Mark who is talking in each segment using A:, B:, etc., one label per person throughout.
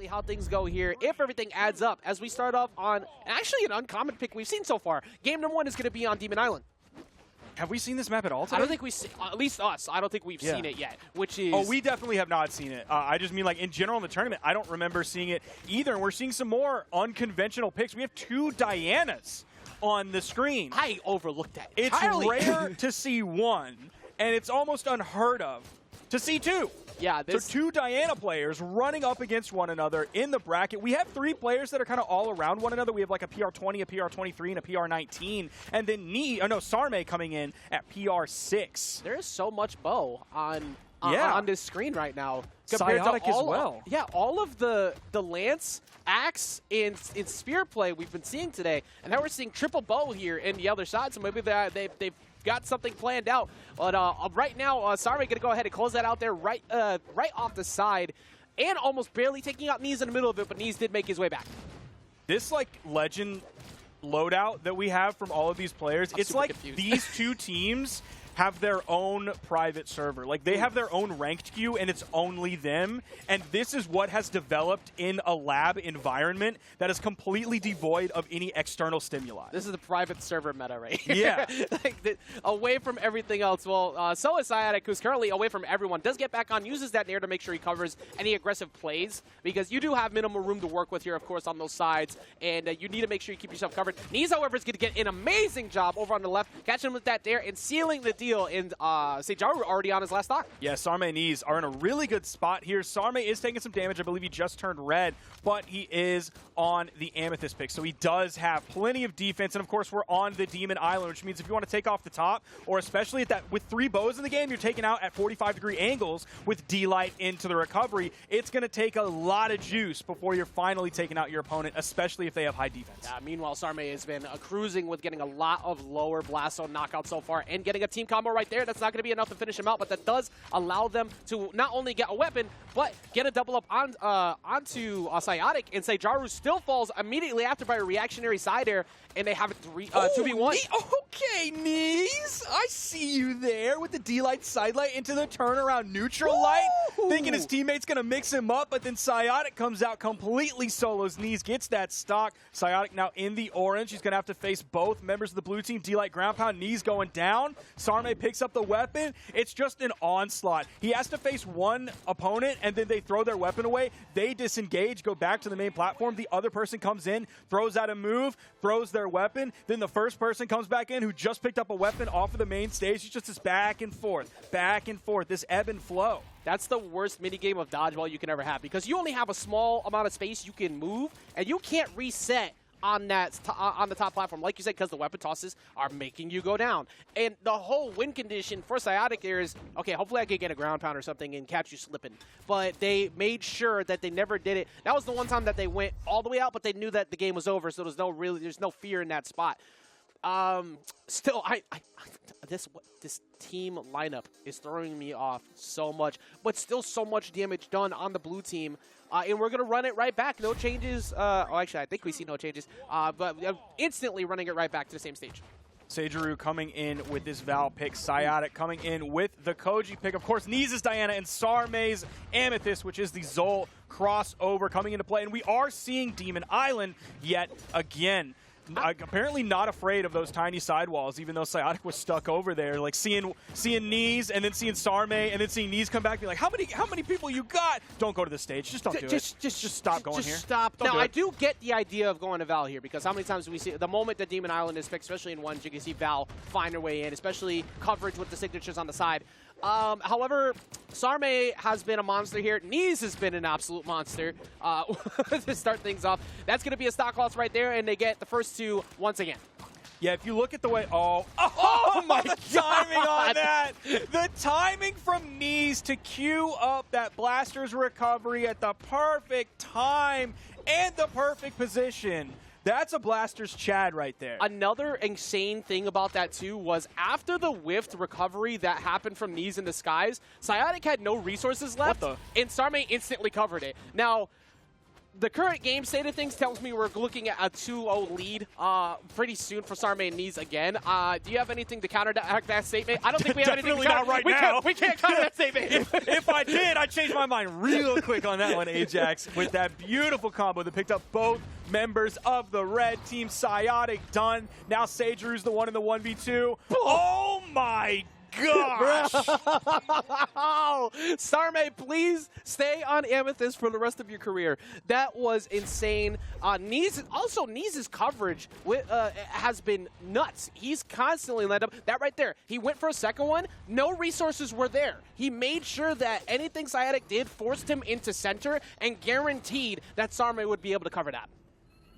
A: exactly how things go here if everything adds up as we start off on actually an uncommon pick we've seen so far. Game number 1 is going to be on Demon Island.
B: Have we seen this map at all today?
A: I don't think we've seen, at least us, I don't think we've seen it yet, which is...
B: Oh, we definitely have not seen it. I just mean, like, in general in the tournament, I don't remember seeing it either. And we're seeing some more unconventional picks. We have 2 Dianas on the screen.
A: I overlooked that
B: It's
A: entirely.
B: rare to see 1, and it's almost unheard of to see 2.
A: Yeah,
B: so 2 Diana players running up against one another in the bracket. We have 3 players that are kind of all around one another. We have like a PR20, a PR23, and a PR19. And then Sarme coming in at PR6.
A: There is so much bow on this screen right now.
B: Scyotic as well.
A: Yeah, all of the lance, axe, and spear play we've been seeing today. And now we're seeing triple bow here in the other side. So maybe they've got something planned out. But right now, Sarme going to go ahead and close that out there right off the side. And almost barely taking out Neeze in the middle of it, but Neeze did make his way back.
B: This, like, legend loadout that we have from all of these players, it's like
A: confused.
B: These 2 teams have their own private server. Like, they have their own ranked queue, and it's only them. And this is what has developed in a lab environment that is completely devoid of any external stimuli.
A: This is the private server meta right here.
B: Yeah.
A: Away from everything else. Well, so is Scyotic, who's currently away from everyone. Does get back on, uses that nair to make sure he covers any aggressive plays, because you do have minimal room to work with here, of course, on those sides, and you need to make sure you keep yourself covered. Neeze, however, is going to get an amazing job over on the left, catching him with that nair and sealing the deal. And Seijaru already on his last stock.
B: Yeah, Sarme and Neeze are in a really good spot here. Sarme is taking some damage. I believe he just turned red, but he is on the Amethyst pick, so he does have plenty of defense. And, of course, we're on the Demon Island, which means if you want to take off the top, or especially at that with 3 bows in the game, you're taking out at 45-degree angles with D-Light into the recovery. It's going to take a lot of juice before you're finally taking out your opponent, especially if they have high defense.
A: Meanwhile, Sarme has been cruising with getting a lot of lower blast zone knockouts so far and getting a team combo right there. That's not going to be enough to finish him out, but that does allow them to not only get a weapon, but get a double up on onto Scyotic, and Seijaru still falls immediately after by a reactionary side air, and they have it 2v1.
B: Okay, Neeze, I see you there with the D-Light side light into the turnaround neutral light, thinking his teammate's going to mix him up, but then Scyotic comes out completely solos. Neeze gets that stock. Scyotic now in the orange. He's going to have to face both members of the blue team. D-Light ground pound, Neeze going down. Sarme picks up the weapon. It's just an onslaught. He has to face one opponent, and then they throw their weapon away. They disengage, go back to the main platform. The other person comes in, throws out a move, throws their weapon. Then the first person comes back in who just picked up a weapon off of the main stage. It's just this back and forth, this ebb and flow.
A: That's the worst minigame of dodgeball you can ever have, because you only have a small amount of space you can move, and you can't reset on that on the top platform, like you said, because the weapon tosses are making you go down. And the whole win condition for Scyotic there is, okay, hopefully I could get a ground pound or something and catch you slipping. But they made sure that they never did it. That was the one time that they went all the way out, but they knew that the game was over, so there's no fear in that spot. Still, this team lineup is throwing me off so much, but still so much damage done on the blue team. And we're going to run it right back. No changes. Actually, I think we see no changes. But instantly running it right back to the same stage.
B: Seijaru coming in with this Val pick. Scyotic coming in with the Koji pick. Of course, Neeze's Diana and Sarme's Amethyst, which is the Zol crossover coming into play. And we are seeing Demon Island yet again. Apparently not afraid of those tiny sidewalls, even though Scyotic was stuck over there. Like seeing Neeze and then seeing Sarme and then seeing Neeze come back and be like, how many people you got? Don't go to the stage. Just don't do it. Just stop going here.
A: Just stop.
B: Now,
A: I do get the idea of going to Val here, because how many times do we see the moment that Demon Island is picked, especially in one, you can see Val find her way in, especially coverage with the signatures on the side. However, Sarme has been a monster here. Neeze has been an absolute monster to start things off. That's going to be a stock loss right there, and they get the first two once again.
B: Yeah, if you look at the way... Oh my God! The timing on that! The timing from Neeze to queue up that Blaster's recovery at the perfect time and the perfect position. That's a Blaster's Chad right there.
A: Another insane thing about that, too, was after the whiffed recovery that happened from Neeze in the skies, Scyotic had no resources left, and Sarme instantly covered it. Now, the current game state of things tells me we're looking at a 2-0 lead pretty soon for Sarme and Neeze again. Do you have anything to counter that statement? I don't think we have anything to counter.
B: Not right now.
A: We can't counter that statement.
B: If I did, I'd change my mind real quick on that one, Ajax, with that beautiful combo that picked up both members of the red team. Scyotic done. Now Seijaru's the one in the 1v2. Oh my gosh!
A: Sarme, please stay on Amethyst for the rest of your career. That was insane. Neeze's coverage has been nuts. He's constantly led up. That right there, he went for a second one. No resources were there. He made sure that anything Scyotic did forced him into center and guaranteed that Sarme would be able to cover that.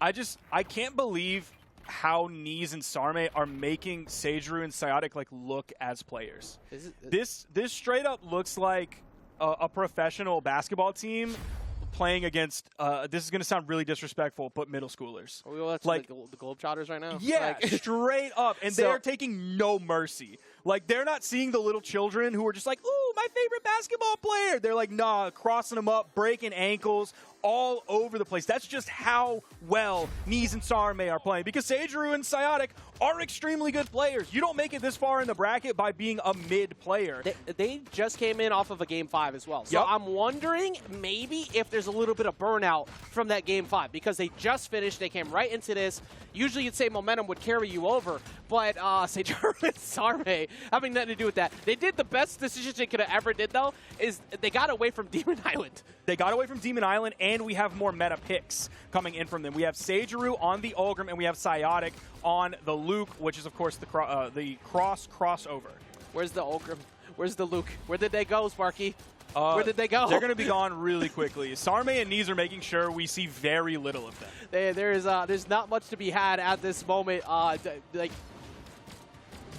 B: I can't believe how Neeze and Sarme are making Seijaru and Scyotic like look as players. This straight up looks like a professional basketball team playing against, this is going to sound really disrespectful, but middle schoolers.
A: Are we watching like the Globetrotters right now?
B: Yeah, straight up. And they're taking no mercy. Like, they're not seeing the little children who are just like, ooh, my favorite basketball player. They're like, nah, crossing them up, breaking ankles, all over the place. That's just how well Neeze and Sarme are playing. Because Seijaru and Scyotic are extremely good players. You don't make it this far in the bracket by being a mid player.
A: They just came in off of a Game 5 as well. So I'm wondering maybe if there's a little bit of burnout from that Game 5 because they just finished. They came right into this. Usually you'd say momentum would carry you over, but Seijaru and Sarme having nothing to do with that. They did the best decision they could have ever did, though, is they got away from Demon Island.
B: They got away from Demon Island, and we have more meta picks coming in from them. We have Seijaru on the Ulgrim, and we have Scyotic on the Luke, which is, of course, the crossover.
A: Where's the Ulgrim? Where's the Luke? Where did they go, Sparky? Where did they go?
B: They're going to be gone really quickly. Sarme and Neeze are making sure we see very little of them.
A: There's not much to be had at this moment.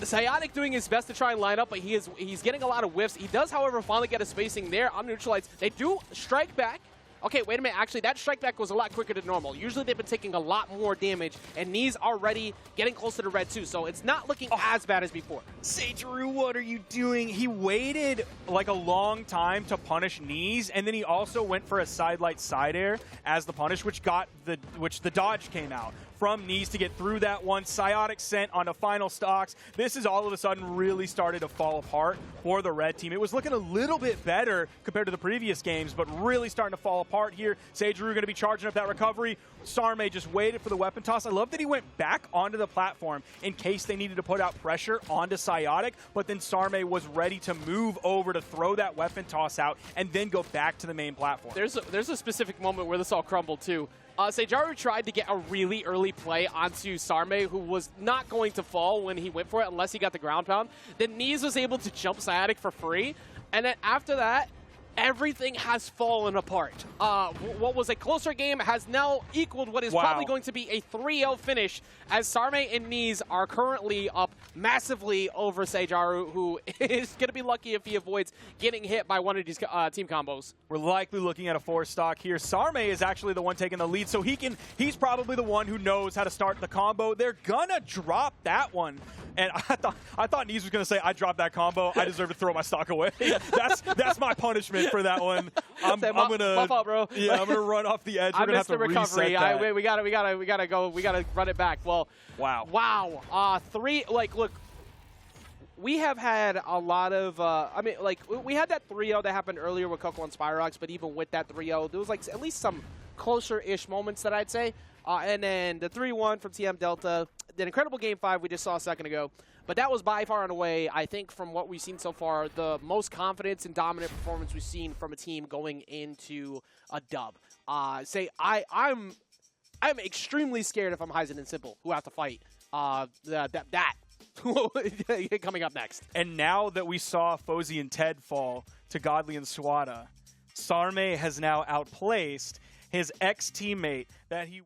A: Scyotic doing his best to try and line up, but he's getting a lot of whiffs. He does, however, finally get a spacing there on neutralites. They do strike back. Okay, wait a minute. Actually, that strike back was a lot quicker than normal. Usually they've been taking a lot more damage, and Neeze already getting close to the red too, so it's not looking as bad as before.
B: Seijaru, what are you doing? He waited like a long time to punish Neeze, and then he also went for a sidelight side air as the punish, which the dodge came out from Neeze to get through that one. Scyotic sent on the final stocks. This is all of a sudden really started to fall apart for the red team. It was looking a little bit better compared to the previous games, but really starting to fall apart here. Seijaru going to be charging up that recovery. Sarme just waited for the weapon toss. I love that he went back onto the platform in case they needed to put out pressure onto Scyotic, but then Sarme was ready to move over to throw that weapon toss out and then go back to the main platform.
A: There's a specific moment where this all crumbled too. Seijaru tried to get a really early play onto Sarme, who was not going to fall when he went for it unless he got the ground pound. Then Neeze was able to jump Scyotic for free, and then after that, everything has fallen apart. What was a closer game has now equaled what is probably going to be a 3-0 finish, as Sarme and Neeze are currently up massively over Seijaru, who is going to be lucky if he avoids getting hit by one of these team combos.
B: We're likely looking at a 4-stock here. Sarme is actually the one taking the lead, so he's probably the one who knows how to start the combo. They're gonna drop that one. And I thought Neeze was going to say, I dropped that combo. I deserve to throw my stock away. That's my punishment for that one. I'm gonna,
A: my fault, bro.
B: Yeah, I'm gonna run off the edge.
A: I missed the recovery. We gotta go. We gotta run it back. Well,
B: wow.
A: Look, we have had a lot of. We had that 3-0 that happened earlier with Coco and Spyrox, but even with that 3-0, there was like at least some closer-ish moments that I'd say. And then the 3-1 from TM Delta, the incredible Game 5 we just saw a second ago. But that was by far and away, I think, from what we've seen so far, the most confidence and dominant performance we've seen from a team going into a dub. I'm extremely scared if I'm Heisen and Simple, who have to fight that coming up next.
B: And now that we saw Fozy and Ted fall to Godly and Swada, Sarme has now outplaced his ex-teammate that he